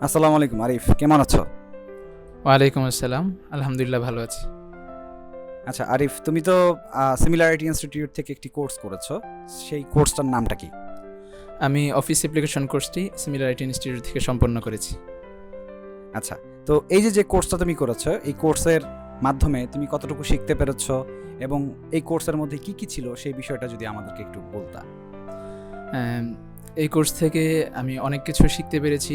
আসসালামু আলাইকুম আরিফ, কেমন আছো? ওয়ালাইকুম আসসালাম। আলহামদুলিল্লাহ ভালো আছি। আচ্ছা আরিফ, তুমি তো সিমিলারিটি ইনস্টিটিউট থেকে একটি কোর্স করেছো, সেই কোর্সটার নামটা কি? আমি অফিস অ্যাপ্লিকেশন কোর্সটি সিমিলারিটি ইনস্টিটিউট থেকে সম্পন্ন করেছি। আচ্ছা, তো এই যে কোর্সটা তুমি করেছো, এই কোর্সের মাধ্যমে তুমি কতটুকু শিখতে পেরেছো এবং এই কোর্সের মধ্যে কি কি ছিল সেই বিষয়টা যদি আমাদেরকে একটু বলতা। অ্যাম, এই কোর্স থেকে আমি অনেক কিছু শিখতে পেরেছি।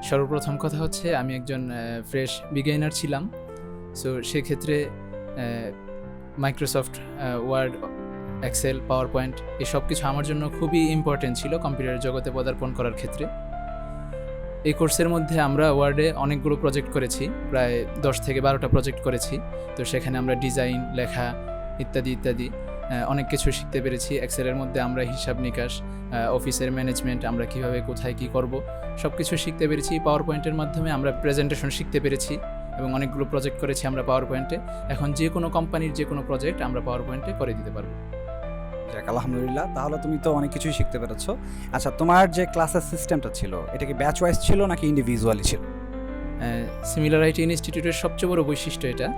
সর্বপ্রথম কথা হচ্ছে আমি একজন ফ্রেশ বিগিনার ছিলাম। সো সেক্ষেত্রে Microsoft Word, Excel, PowerPoint এই সব কিছু আমার জন্য খুবই ইম্পর্টেন্ট ছিল কম্পিউটার জগতে পদার্পণ করার ক্ষেত্রে। এই কোর্সের মধ্যে আমরা ওয়ার্ডে অনেকগুলো প্রজেক্ট করেছি, প্রায় 10 থেকে 12টা প্রজেক্ট করেছি। তো সেখানে আমরা ডিজাইন, লেখা ইত্যাদি ইত্যাদি অনেক কিছু শিখতে পেরেছি। এক্সেলের মধ্যে আমরা হিসাব নিকাশ, অফিসের ম্যানেজমেন্ট, আমরা কিভাবে কোথায় কি করব সব কিছু শিখতে পেরেছি। পাওয়ার পয়েন্টের মাধ্যমে আমরা প্রেজেন্টেশন শিখতে পেরেছি এবং অনেকগুলো প্রজেক্ট করেছি আমরা পাওয়ার পয়েন্টে। এখন যে কোনো কোম্পানির যে কোনো প্রজেক্ট আমরা পাওয়ার পয়েন্টে করে দিতে পারবো। যাক আলহামদুলিল্লাহ, তাহলে তুমি তো অনেক কিছুই শিখতে পেরেছো। আচ্ছা, তোমার যে ক্লাসের সিস্টেমটা ছিল এটা কি ব্যাচ ওয়াইজ ছিল নাকি ইন্ডিভিজুয়ালি ছিল? সিমিলারিটি ইনস্টিটিউটের সবচেয়ে বড় বৈশিষ্ট্য এটা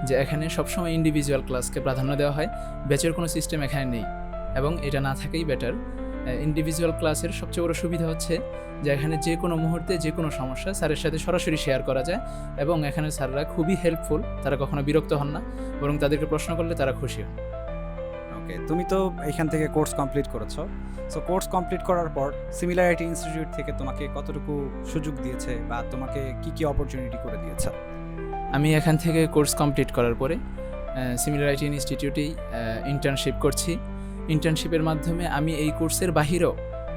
যে এখানে সবসময় ইন্ডিভিজুয়াল ক্লাসকে প্রাধান্য দেওয়া হয়। ব্যাচের কোনো সিস্টেম এখানে নেই এবং এটা না থাকেই বেটার। ইন্ডিভিজুয়াল ক্লাসের সবচেয়ে বড় সুবিধা হচ্ছে যে এখানে যে কোনো মুহূর্তে যে কোনো সমস্যা স্যারের সাথে সরাসরি শেয়ার করা যায় এবং এখানে স্যাররা খুবই হেল্পফুল, তারা কখনো বিরক্ত হন না, বরং তাদেরকে প্রশ্ন করলে তারা খুশি হন। ওকে, তুমি তো এখান থেকে কোর্স কমপ্লিট করেছো। সো কোর্স কমপ্লিট করার পর সিমিলারিটি ইনস্টিটিউট থেকে তোমাকে কতটুকু সুযোগ দিয়েছে বা তোমাকে কি কি অপরচুনিটি করে দিয়েছে? আমি এখান থেকে কোর্স কমপ্লিট করার পরে সিমিলারিটি ইনস্টিটিউটেই ইন্টার্নশিপ করছি। ইন্টার্নশিপের মাধ্যমে আমি এই কোর্সের বাহিরেও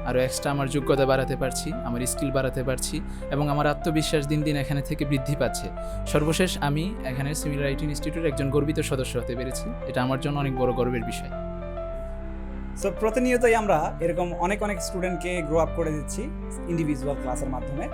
আরও এক্সট্রা আমার যোগ্যতা বাড়াতে পারছি, আমার স্কিল বাড়াতে পারছি এবং আমার আত্মবিশ্বাস দিন দিন এখানে থেকে বৃদ্ধি পাচ্ছে। সর্বশেষ আমি এখানে সিমিলারিটি ইনস্টিটিউটের একজন গর্বিত সদস্য হতে পেরেছি। এটা আমার জন্য অনেক বড় গর্বের বিষয়। সো প্রতিনিয়তই আমরা এরকম অনেক অনেক স্টুডেন্টকে গ্রো আপ করে দিচ্ছি ইন্ডিভিজুয়াল ক্লাসের মাধ্যমে।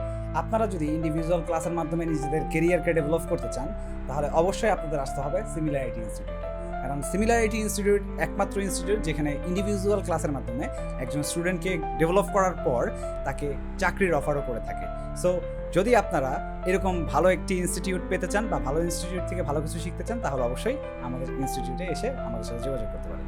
আপনারা যদি ইন্ডিভিজুয়াল ক্লাসের মাধ্যমে নিজেদের কেরিয়ারকে ডেভেলপ করতে চান তাহলে অবশ্যই আপনাদের আসতে হবে সিমিলারিটি ইনস্টিটিউটে। কারণ সিমিলারিটি ইনস্টিটিউট একমাত্র ইনস্টিটিউট যেখানে ইন্ডিভিজুয়াল ক্লাসের মাধ্যমে একজন স্টুডেন্টকে ডেভেলপ করার পর তাকে চাকরির অফারও করে থাকে। সো যদি আপনারা এরকম ভালো একটি ইনস্টিটিউট পেতে চান বা ভালো ইনস্টিটিউট থেকে ভালো কিছু শিখতে চান তাহলে অবশ্যই আমাদের ইনস্টিটিউটে এসে আমাদের সাথে যোগাযোগ করতে পারেন।